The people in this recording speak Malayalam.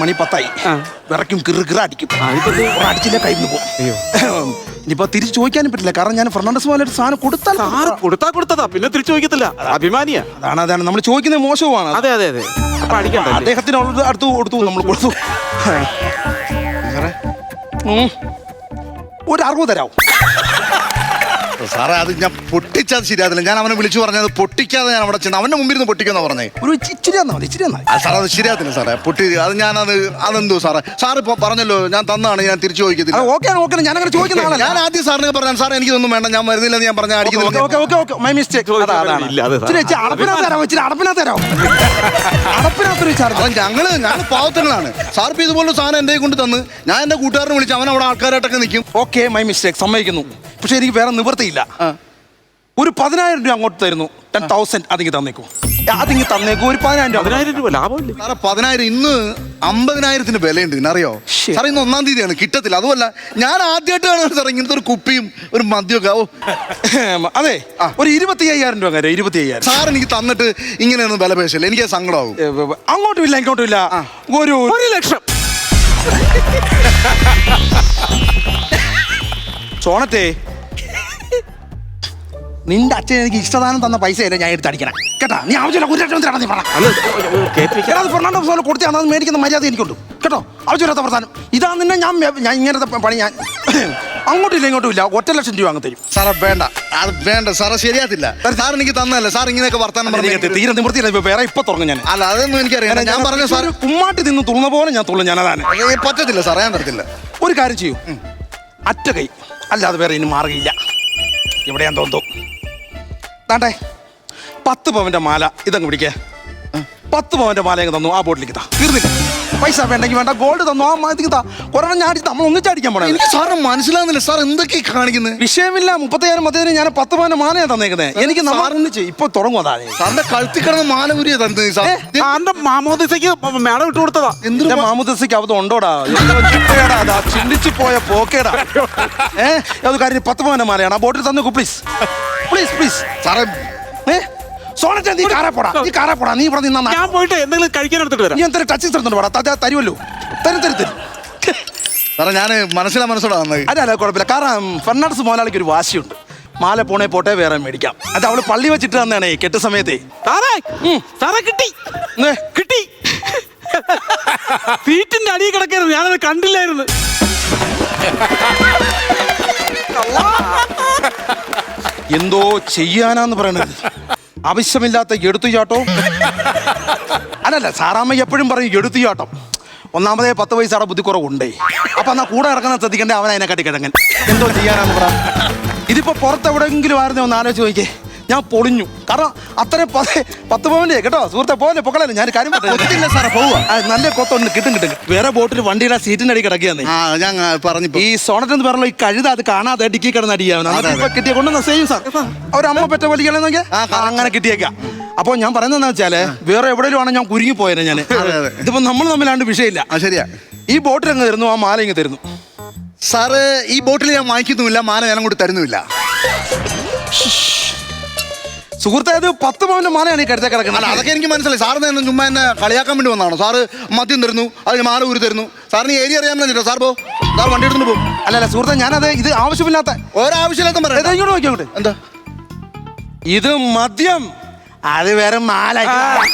മണി 10 വിറയ്ക്കും കിറ അടിക്കും അടിച്ചില്ല കയ്യിൽ പോകും. ഇനിയിപ്പോ തിരിച്ചു ചോദിക്കാനും പറ്റില്ല, കാരണം ഞാൻ ഫെർണാണ്ടസ് മോലായിട്ട് സാധനം കൊടുത്തതാ പിന്നെ തിരിച്ചു ചോദിക്കത്തില്ല. അഭിമാനിയാ. അതാണ് നമ്മൾ ചോദിക്കുന്നത് മോശമാണ്. അതെ അതെ അതെ. അദ്ദേഹത്തിന് അടുത്ത് കൊടുത്തു, നമ്മൾ കൊടുത്തു. ഒരു 60 തരാവും. സാറേ അത് ഞാൻ പൊട്ടിച്ചത് ശരിയാതില്ല. ഞാൻ അവനെ വിളിച്ചു പറഞ്ഞത് പൊട്ടിക്കാതെ ഞാൻ അവിടെ ചെന്ന് അവന്റെ മുമ്പിൽ നിന്ന് പൊട്ടിക്കുന്ന പറഞ്ഞേ. ഒരു ഇച്ചിരി തന്നാ മതി, ഇച്ചിരി തന്നാ. സാറേ അത് ശരിയാത്തില്ല സാറേ, പൊട്ടി അത് ഞാനത് അതെന്തോ സാറേ. സാറ് ഇപ്പൊ പറഞ്ഞല്ലോ ഞാൻ തന്നാണ്, ഞാൻ തിരിച്ചു ചോദിക്കത്തില്ല. ഓക്കെ ഞാൻ അങ്ങനെ ചോദിക്കുന്ന ആളല്ല. ഞാൻ ആദ്യം സാറിന് പറഞ്ഞാൽ സാറേ എനിക്കൊന്നും വേണ്ട, ഞാൻ വരുന്നില്ലെന്ന് ഞാൻ പറഞ്ഞ അടിക്കുന്നു. My mistake. ഞങ്ങൾ പാവത്തങ്ങളാണ് സാർ. ഇപ്പൊ ഇതുപോലെ സാധനം എന്റെ കൊണ്ട് തന്ന് ഞാൻ എന്റെ കൂട്ടുകാരനെ വിളിച്ച് അവൻ അവിടെ ആൾക്കാരായിട്ടൊക്കെ നിൽക്കും. ഓക്കെ മൈ മിസ്റ്റേക്ക്, സമ്മതിക്കുന്നു. പക്ഷെ എനിക്ക് വേറെ നിവൃത്തിയില്ല. ഒരു 10,000 രൂപ അങ്ങോട്ട് തരുന്നു. 10,000 അതിങ്ങ് തന്നേക്കൂ. ഒരു 10,000 രൂപ ലാഭമില്ല സാറേ. 10,000 ഇന്ന് 50,000-ന് വിലയുണ്ട്, അറിയോ സാറേ? ഇന്ന് 1-ാം തീയതിയാണ്, കിട്ടത്തില്ല. അതുമല്ല ഞാൻ ആദ്യമായിട്ടാണ് സാർ ഇങ്ങനത്തെ ഒരു കുപ്പിയും ഒരു മദ്യമൊക്കെ. അതെ, ഒരു 25,000 രൂപ. 25,000 സാർ എനിക്ക് തന്നിട്ട് ഇങ്ങനെയൊന്നും വില പേശല്ലേ, എനിക്ക് സങ്കടമാവും. അങ്ങോട്ടും ഇല്ല ഇങ്ങോട്ടും ഇല്ല. ഒരു 1,00,000. സോണത്തെ, നിന്റെ അച്ഛൻ എനിക്ക് ഇഷ്ടദാനം തന്ന പൈസയല്ലേ ഞാൻ എടുത്തടിക്കണം കേട്ടാ. നീ ആവശ്യമില്ല ഫെർണാണ്ടോ സോനെ കൊടുത്താൽ അത് മേടിക്കുന്ന മര്യാദ എനിക്കുണ്ട് കേട്ടോ. ആവശ്യമില്ലാത്ത പ്രധാനം ഇതാ. നിന്നെ ഞാൻ ഇങ്ങനത്തെ പണി ഞാൻ അങ്ങോട്ടില്ല ഇങ്ങോട്ടും ഇല്ല. 1,00,000 രൂപ അങ്ങ് തരും. സാറേ വേണ്ട, അത് വേണ്ട സാറേ, ശരിയാത്തില്ല. സാർ എനിക്ക് തന്നല്ലേ സാർ ഇങ്ങനെയൊക്കെ വർത്താനം പറഞ്ഞു. തീരെ നിവൃത്തിയില്ല. വേറെ ഇപ്പൊ തുറന്നു ഞാൻ. അല്ല അതൊന്നും എനിക്കറിയാം. ഞാൻ പറഞ്ഞു സാർ കുമ്മാട്ടി നിന്ന് തുള്ളുന്ന പോലെ ഞാൻ തുള്ളു. ഞാൻ അതാണ് പറ്റത്തില്ല സാറേ, ഞാൻ തരത്തില്ല. ഒരു കാര്യം ചെയ്യൂ, അറ്റ കൈ അല്ലാതെ വേറെ ഇനി മാറുകയില്ല. എവിടെയാൻ തോന്നുന്നു താണ്ടേ 10 പവന്റെ മാല ഇതങ്ങ് പിടിക്കേ. 10 പവന്റെ മാല അങ്ങ് തന്നു. ആ ബോട്ടിലേക്ക് താ, തീർന്നില്ല. പൈസ വേണ്ടെങ്കിൽ വേണ്ട, ഗോൾഡ് തന്നു. ആ മാതിക്ക് താ. കൊറോണ ഞാൻ നമ്മൾ ഒന്നിച്ചടിക്കാൻ പോണേ. എനിക്ക് സാറിന് മനസ്സിലാകുന്നില്ല സാർ എന്തൊക്കെയാ കാണിക്കുന്നത്. വിഷയമില്ല. 30,000 മധ്യത്തിന് ഞാൻ 10 പവന്റെ മാലയാണ് തന്നേക്കുന്നത്. എനിക്ക് നമ്മളൊന്നിച്ച് ഇപ്പൊ തുടങ്ങും. അതാണ് സാറിന്റെ കഴുത്തി കിടന്ന മാല ഉരിയാ തന്നത്. സാറിന്റെ മാമോദിസയ്ക്ക് മേടം ഇട്ട് കൊടുത്തതാ. എന്തിനാ മാമുദസയ്ക്ക് അവത് ഉണ്ടോടാ? ചിന്തിച്ചു പോയ പോക്കേടാ. അത് കാര്യം 10 പവന്റെ മാലയാണ്. ആ ബോട്ടിൽ തന്നേക്കൂ പ്ലീസ് പ്ലീസ് പ്ലീസ്. സാറേ സോണത്തെ നീ കാറാ പോടാ. നീ ഇവിടെ നിന്നാ ഞാൻ പോയിട്ട് എന്തെങ്കിലും കഴിക്കാൻ എടുത്തിട്ട് വരാം. നീ എന്തൊരു ടച്ചിങ് തരുന്നുണ്ട് പോടാ. തരുമല്ലോ. തരും. സാറേ ഞാൻ മനസ്സിലോടെ വന്നത്. അല്ല കുഴപ്പമില്ല. കാരണം ഫെർണാണ്ടസ് മോലാളിക്ക് ഒരു വാശിയുണ്ട്. മാല പോട്ടെ വേറെ മേടിക്കാം. അത് അവള് പള്ളി വെച്ചിട്ട് തന്നെയാണ് കെട്ട് സമയത്തെ. കിട്ടി സീറ്റിന്റെ അടിയിൽ കിടക്കായിരുന്നു, ഞാനത് കണ്ടില്ലായിരുന്നു. എന്തോ ചെയ്യാനാന്ന് പറയണത്. ആവശ്യമില്ലാത്ത എടുത്തുചാട്ടോ. അല്ലല്ല, സാറാമ്മ എപ്പോഴും പറയും എടുത്തുചാട്ടം. ഒന്നാമതേ 10 പൈസയുടെ ബുദ്ധിക്കുറവുണ്ടേ. അപ്പൊ എന്നാ കൂടെ ഇറക്കുന്ന ശ്രദ്ധിക്കണ്ടേ അവൻ അതിനെ കാട്ടി കിടങ്ങൻ. എന്തോ ചെയ്യാനാന്ന് പറ. ഇതിപ്പോ പുറത്തെവിടെയെങ്കിലും ആയിരുന്നു ഒന്ന് ആലോചിച്ച് നോക്കിയേ. ഞാൻ പൊളിഞ്ഞു. കാരണം അത്രയും 10 പവന്റെ കേട്ടോ. സുഹൃത്തെ പോലെ പൊക്കളല്ലേ. ഞാൻ കാര്യം പറ്റില്ല സാറേ, പോവാ. നല്ല കൊത്തുണ്ട്. കിട്ടും. വേറെ ബോട്ടിൽ വണ്ടിയുടെ സീറ്റിന്റെ അടി കിടക്കുകയാണ്. ഞാൻ പറഞ്ഞു ഈ സോണറ്റ് എന്ന് പറഞ്ഞല്ലോ, ഈ കഴുത അത് കാണാതെ ഡിക്കി കിടന്ന് അടിയാവുന്ന കിട്ടിയ കൊണ്ട് സെയിം സാർ. അവരമ്മ പെറ്റ വലിക്കണെന്ന് നോക്കിയാൽ അങ്ങനെ കിട്ടിയേക്കാം. അപ്പോൾ ഞാൻ പറയുന്നതെന്ന് വെച്ചാല് വേറെ എവിടെയും ആണ് ഞാൻ കുരുങ്ങി പോയത്. ഞാൻ ഇതിപ്പോ നമ്മൾ തമ്മിലാണ്ട് വിഷയമില്ല. ശരിയാ. ഈ ബോട്ടിൽ അങ്ങ് തരുന്നു, ആ മാല ഇങ്ങ് തരുന്നു. സാറ് ഈ ബോട്ടിൽ ഞാൻ വാങ്ങിക്കുന്നുമില്ല, മാല ഞാൻ അങ്ങോട്ട് തരുന്നുമില്ല. സുഹൃത്തെ, അത് 10 പവന്റെ മാലയാണ് ഈ കരുത്തെ കിടക്കുന്നത്. അതൊക്കെ എനിക്ക് മനസ്സിലായി. സാറിന് തന്നെ ചുമ്മാ എന്നെ കളിയാക്കാൻ വേണ്ടി വന്നതാണോ? സാറ് മദ്യം തരുന്നു, അതിന് മാല ഊരി തരുന്നു. സാറിന് ഏരിയ അറിയാൻ പറ്റില്ല. സാർ സാർ വണ്ടി എടുത്തുകൊണ്ട് പോകും. അല്ലല്ല സുഹൃത്തെ, ഞാനത് ഇത് ആവശ്യമില്ലാത്ത ഒരാവശ്യമില്ലാത്ത പറയാം. ഇങ്ങോട്ട് നോക്കിയോട്ടെ. എന്താ ഇത് മദ്യം? അത് വേറെ മാല.